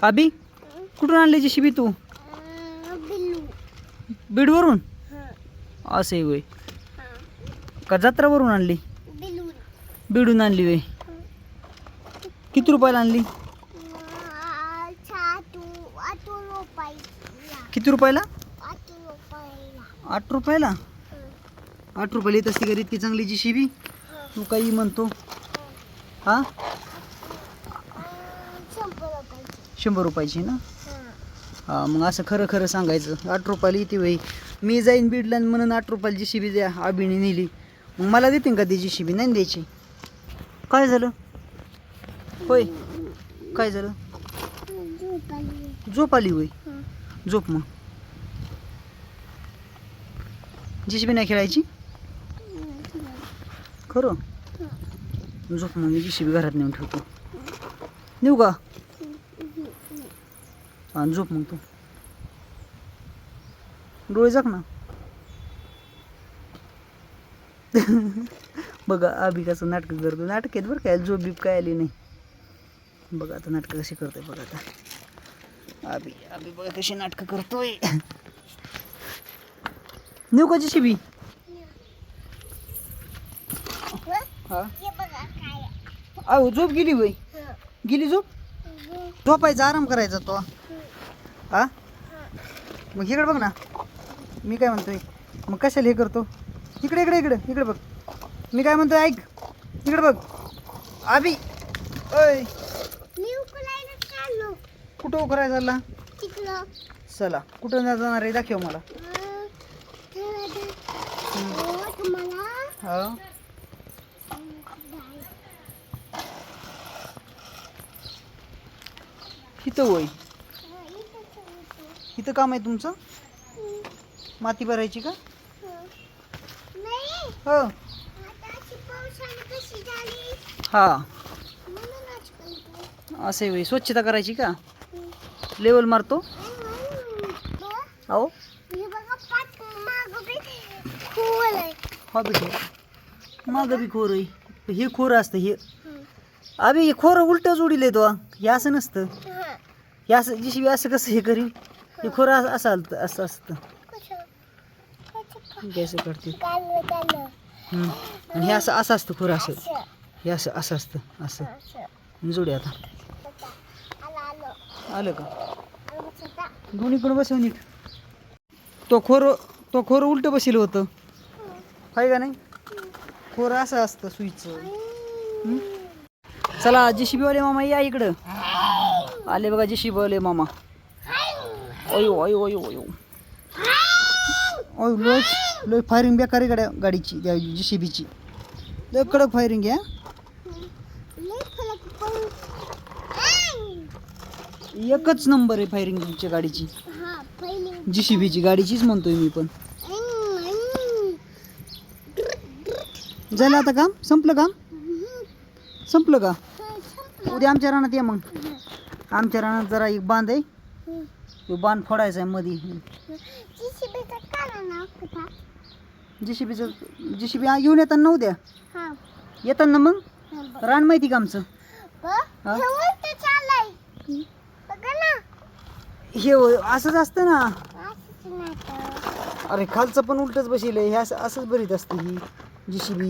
अभि कुठून आणली JCB तू? बीडवरून? असे होय का जत्रावरून आणली? बीडून आणली होय. किती रुपयाला आणली? किती रुपयाला? 8 रुपयाला. 8 रुपयाला येत असते घरी इतकी चांगली JCB. तू काही म्हणतो हा? 100 रुपयाची ना? हा मग असं खरं खरं सांगायचं. 8 रुपयाला येते वय. मी जाईन बीडला म्हणून 8 रुपयाला JCB द्या अभिने नेली. मग मला देते का ती JCB? नाही द्यायची. काय झालं होय? काय झालं? झोप आली होय. झोप मग. JCB नाही खेळायची खरं? झोप मग. मी JCB घरात नेऊन ठेवतो. नेऊ का? हा झोप मग तू. डोळे झाक ना. बघा अभि कसं नाटक करतो. नाटक आहेत बरं काय. झोप बीप काय आली नाही. बघा आता नाटक कशी करतोय. बघा आता अभि बघा कशी नाटक करतोय. नेऊ का JCB? हा अहो झोप गेली वय. गेली झोप. झोपायचा आराम करायचा तो. हा मग इकडे बघ ना. मी काय म्हणतोय मग कशाला हे करतो. इकडे इकडे इकडे इकडे बघ. मी काय म्हणतोय ऐक. इकडे बघ अभि. ओय कुठं उकरायला चालला? चला कुठं जाणार आहे दाखव मला. हा इथं होय. इथं काम आहे तुमचं? माती भरायची का? हो हा असे होय. स्वच्छता करायची का? लेवल मारतो. अहो हा बेटे मागं बी खोर आहे. हे खोर असतं हे. अभि हे खोर उलट जोडील तो. हे असं नसतं. हे असं JCB असं कसं हे करीन. हे खोर असं असं असतं. कसं करते. आणि हे असं असं असतं खोर असं. हे असं असं असतं असं. जोडी आता आलं का? दोन्ही पण बसव नीट. तो खोर उलट बसेल होतं आहे का नाही? खोर असं असतं सुईचं. चला JCB वाले मामा या इकडं. आले बघा JCB वाले मामा. अयो अयो अयो अयो अयो लय फायरिंग बेकारी गाडीची JCBची. लय कडक फायरिंग आहे. एकच नंबर आहे फायरिंग तुमच्या गाडीची. JCBची गाडीचीच म्हणतोय मी पण. झालं आता काम? संपलं काम? संपलं का? उद्या आमच्या रानात या मग. आमच्या रानात जरा एक बांध आहे. तो बांध फोडायचा आहे मध्ये. JCB घेऊन येताना ना उद्या. येताना मग रान माहिती का आमचं? हे असंच असतं ना. अरे खालचं पण उलटच बसेल. हे असं असंच बरीत असते ही JCB.